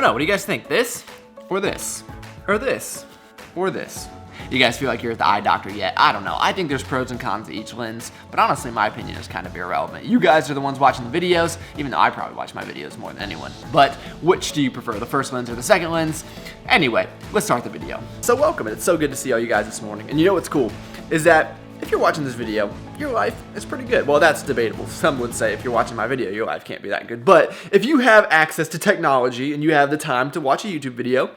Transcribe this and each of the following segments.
know. What do you guys think? This or this? Or this? Or this? You guys feel like you're at the eye doctor yet? I don't know. I think there's pros and cons to each lens, but honestly, my opinion is kind of irrelevant. You guys are the ones watching the videos, even though I probably watch my videos more than anyone. But which do you prefer, the first lens or the second lens? Anyway, let's start the video. So welcome, it's so good to see all you guys this morning. And you know what's cool is that if you're watching this video, your life is pretty good. Well, that's debatable. Some would say if you're watching my video, your life can't be that good. But if you have access to technology and you have the time to watch a YouTube video,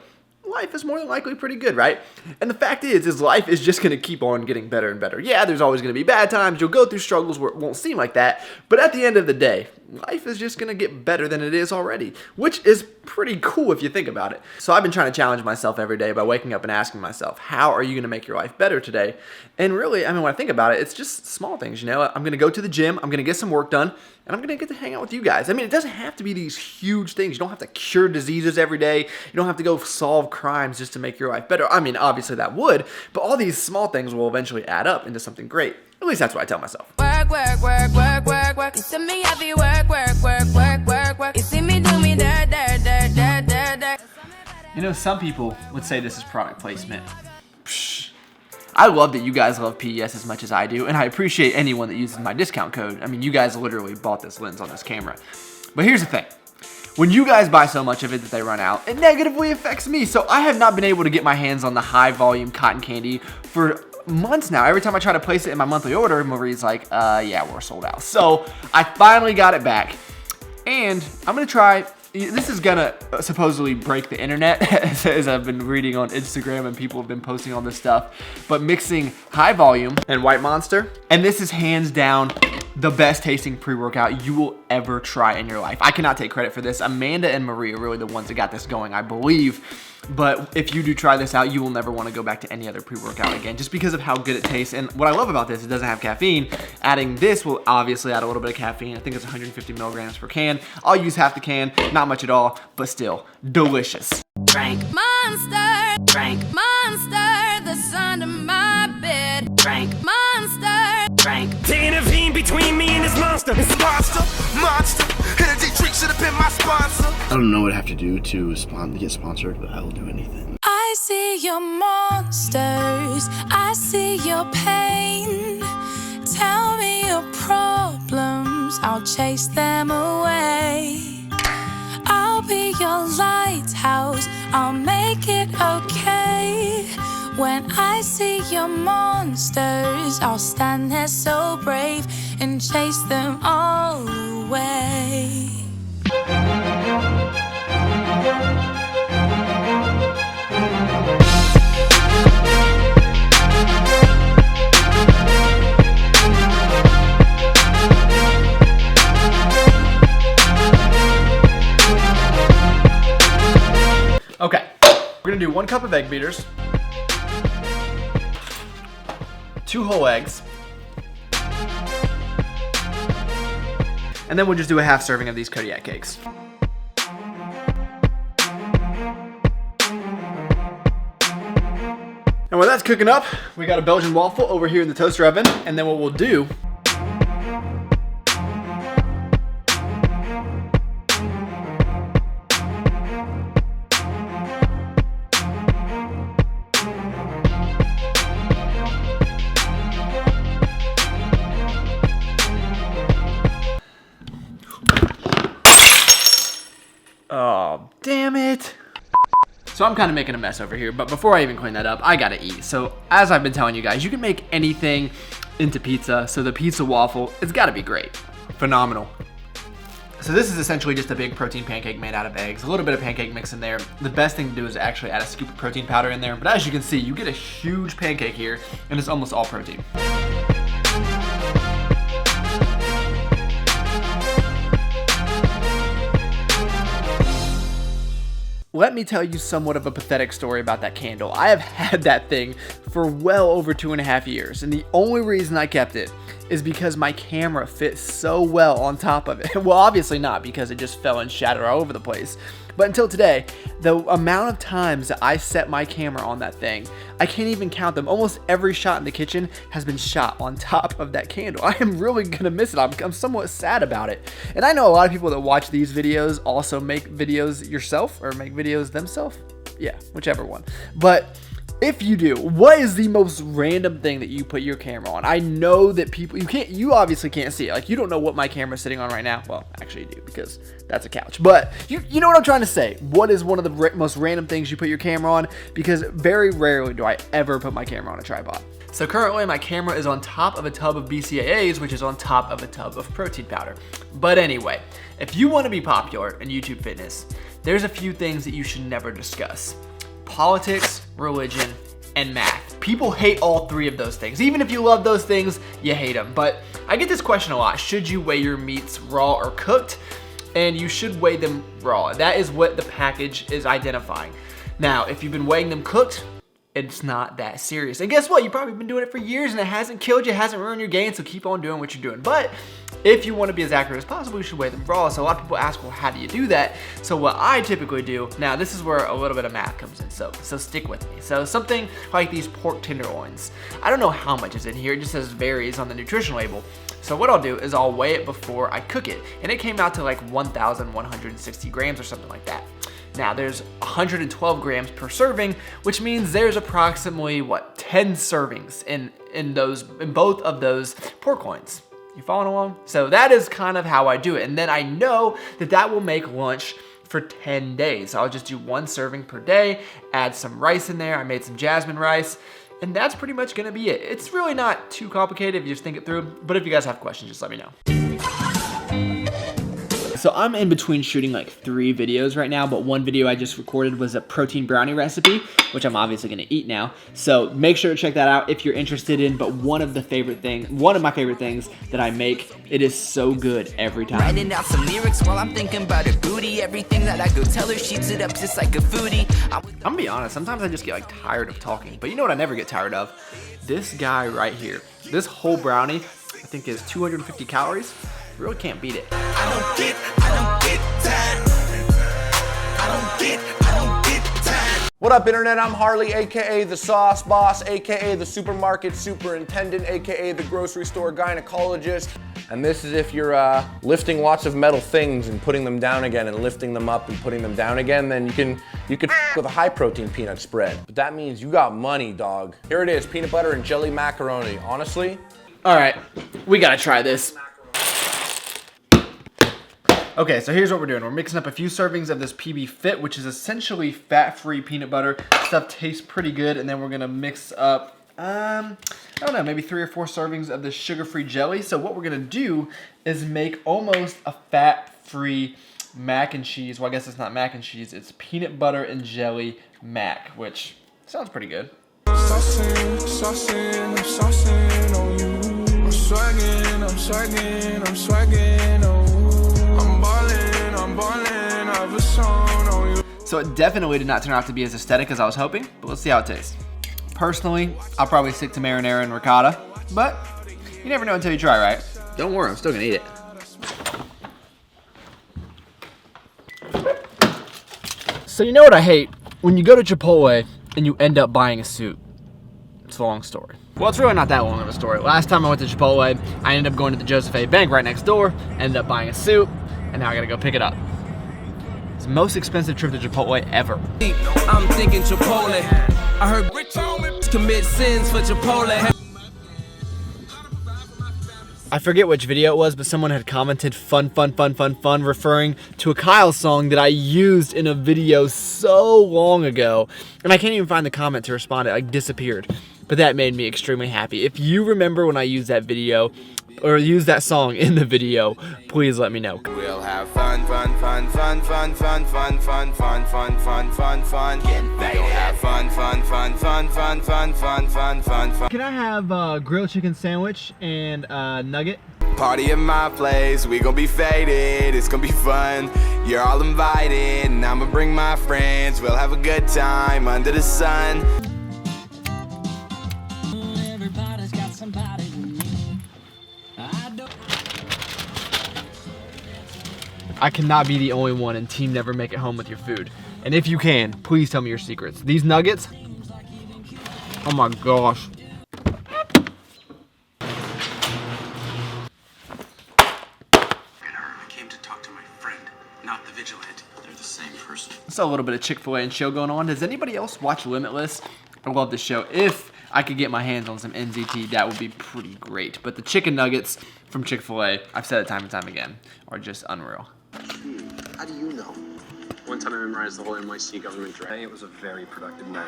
life is more than likely pretty good, right? And the fact is life is just going to keep on getting better and better. Yeah, there's always going to be bad times. You'll go through struggles where it won't seem like that. But at the end of the day, life is just going to get better than it is already, which is pretty cool if you think about it. So I've been trying to challenge myself every day by waking up and asking myself, how are you going to make your life better today? And really, I mean, when I think about it, it's just small things, you know? I'm going to go to the gym, I'm going to get some work done, and I'm going to get to hang out with you guys. I mean, it doesn't have to be these huge things. You don't have to cure diseases every day. You don't have to go solve crimes just to make your life better. I mean, obviously that would, but all these small things will eventually add up into something great. At least that's what I tell myself. Work, work, work, work, work, work. You see me heavy work, work, work, work, work, work. You see me do me dirt, dirt, dirt, dirt, dirt, dirt. You know, some people would say this is product placement. Psh. I love that you guys love PES as much as I do, and I appreciate anyone that uses my discount code. I mean, you guys literally bought this lens on this camera. But here's the thing. When you guys buy so much of it that they run out, it negatively affects me. So I have not been able to get my hands on the high volume cotton candy for months now. Every time I try to place it in my monthly order, Marie's like, yeah, we're sold out. So I finally got it back, and I'm gonna try. This is gonna supposedly break the internet, as I've been reading on Instagram and people have been posting all this stuff, but mixing high volume and White Monster, and this is hands down the best tasting pre-workout you will ever try in your life. I cannot take credit for this. Amanda and Marie are really the ones that got this going, I believe. But if you do try this out, you will never want to go back to any other pre-workout again, just because of how good it tastes. And what I love about this, it doesn't have caffeine. Adding this will obviously add a little bit of caffeine. I think it's 150 milligrams per can. I'll use half the can, not much at all, but still delicious. Drink Monster, drink Monster, that's under my bed. Drink Monster, drink. Intervene between me and this monster. It's a monster. Energy drink should have been my sponsor. I don't know what I have to do to get sponsored, but I will do anything. I see your monsters, I see your pain. Tell me your problems, I'll chase them away. I'll be your lighthouse, I'll make it okay. When I see your monsters, I'll stand there so brave and chase them all away. Okay, we're gonna do 1 cup of egg beaters, 2 whole eggs, and then we'll just do a half serving of these Kodiak cakes. And while that's cooking up, we got a Belgian waffle over here in the toaster oven, and then what we'll do oh, damn it. So I'm kind of making a mess over here, but before I even clean that up, I gotta eat. So as I've been telling you guys, you can make anything into pizza. So the pizza waffle, it's gotta be great. Phenomenal. So this is essentially just a big protein pancake made out of eggs, a little bit of pancake mix in there. The best thing to do is actually add a scoop of protein powder in there. But as you can see, you get a huge pancake here, and it's almost all protein. Let me tell you somewhat of a pathetic story about that candle. I have had that thing for well over 2.5 years, and the only reason I kept it is because my camera fit so well on top of it. Well, obviously not, because it just fell and shattered all over the place. But until today, the amount of times that I set my camera on that thing, I can't even count them. Almost every shot in the kitchen has been shot on top of that candle. I am really gonna miss it. I'm somewhat sad about it. And I know a lot of people that watch these videos also make videos yourself or make videos themselves. Yeah, whichever one. But if you do, what is the most random thing that you put your camera on? I know that people, you obviously can't see it. Like, you don't know what my camera's sitting on right now. Well, actually you do, because that's a couch. But you know what I'm trying to say. What is one of the most random things you put your camera on? Because very rarely do I ever put my camera on a tripod. So currently my camera is on top of a tub of BCAAs, which is on top of a tub of protein powder. But anyway, if you want to be popular in YouTube fitness, there's a few things that you should never discuss. Politics, religion, and math. People hate all three of those things. Even if you love those things, you hate them. But I get this question a lot. Should you weigh your meats raw or cooked? And you should weigh them raw. That is what the package is identifying. Now, if you've been weighing them cooked, it's not that serious. And guess what? You've probably been doing it for years and it hasn't killed you, it hasn't ruined your gains, so keep on doing what you're doing. But if you want to be as accurate as possible, you should weigh them raw. So a lot of people ask, well, how do you do that? So what I typically do, now this is where a little bit of math comes in, so stick with me. So something like these pork tenderloins, I don't know how much is in here, it just says varies on the nutrition label. So what I'll do is I'll weigh it before I cook it, and it came out to like 1,160 grams or something like that. Now there's 112 grams per serving, which means there's approximately, what, 10 servings in both of those pork loins. You following along? So that is kind of how I do it. And then I know that that will make lunch for 10 days. So I'll just do one serving per day, add some rice in there. I made some jasmine rice, and that's pretty much gonna be it. It's really not too complicated if you just think it through, but if you guys have questions, just let me know. So I'm in between shooting like 3 videos right now, but one video I just recorded was a protein brownie recipe, which I'm obviously gonna eat now. So make sure to check that out if you're interested in, but one of my favorite things that I make, it is so good every time. Writing out some lyrics while I'm thinking about a booty. Everything that I go tell her, sheets it up just like a foodie. I'm gonna be honest, sometimes I just get like tired of talking, but you know what I never get tired of? This guy right here. This whole brownie, I think is 250 calories. Really can't beat it. I don't get that. I don't get that. What up, internet? I'm Harley, aka the Sauce Boss, aka the Supermarket Superintendent, aka the Grocery Store Gynecologist. And this is if you're lifting lots of metal things and putting them down again and lifting them up and putting them down again, then you could with a high protein peanut spread. But that means you got money, dog. Here it is, peanut butter and jelly macaroni. Honestly. All right, we gotta try this. Okay, so here's what we're doing. We're mixing up a few servings of this PB Fit, which is essentially fat-free peanut butter. Stuff tastes pretty good, and then we're gonna mix up, I don't know, maybe 3 or 4 servings of this sugar-free jelly. So what we're gonna do is make almost a fat-free mac and cheese. Well, I guess it's not mac and cheese, it's peanut butter and jelly mac, which sounds pretty good. Saucing on you. I'm swagging, oh. I'm ballin', I've a song on you. So it definitely did not turn out to be as aesthetic as I was hoping, but let's see how it tastes. Personally, I'll probably stick to marinara and ricotta, but you never know until you try, right? Don't worry, I'm still gonna eat it. So you know what I hate? When you go to Chipotle and you end up buying a suit. It's a long story. Well, it's really not that long of a story. Last time I went to Chipotle, I ended up going to the Joseph A. Bank right next door, ended up buying a suit, and now I gotta go pick it up. It's the most expensive trip to Chipotle ever. I'm thinking Chipotle. I heard commit sins for Chipotle. I forget which video it was, but someone had commented fun, referring to a Kyle song that I used in a video so long ago. And I can't even find the comment to respond, it like disappeared. But that made me extremely happy. If you remember when I used that video, or used that song in the video, please let me know. We'll have fun. We gon' have fun. Can I have a grilled chicken sandwich and a nugget? Party at my place, we gon' be faded, it's gon' be fun. You're all invited, and I'ma bring my friends. We'll have a good time under the sun. Everybody's got somebody with me. I cannot be the only one in Team Never Make It Home with your food. And if you can, please tell me your secrets. These nuggets, oh my gosh. I came to talk to my friend, not the vigilante. They're the same person. Saw a little bit of Chick-fil-A and chill going on. Does anybody else watch Limitless? I love this show. If I could get my hands on some NZT, that would be pretty great. But the chicken nuggets from Chick-fil-A, I've said it time and time again, are just unreal. How do you know? One time I memorized the whole NYC government directory. It was a very productive night.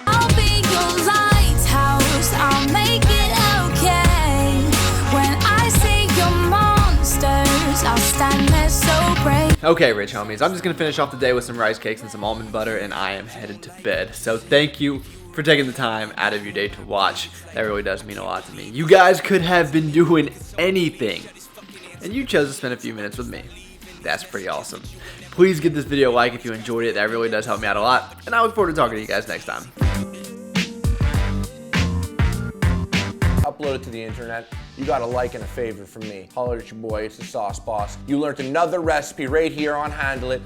I'll be your lighthouse, I'll make it okay. When I see your monsters, I'll stand there so brave. Okay, rich homies, I'm just gonna finish off the day with some rice cakes and some almond butter, and I am headed to bed. So thank you for taking the time out of your day to watch. That really does mean a lot to me. You guys could have been doing anything, and you chose to spend a few minutes with me. That's pretty awesome. Please give this video a like if you enjoyed it. That really does help me out a lot, and I look forward to talking to you guys next time. Upload it to the internet. You got a like and a favor from me. Holler at your boy, it's the Sauce Boss. You learned another recipe right here on Handle It.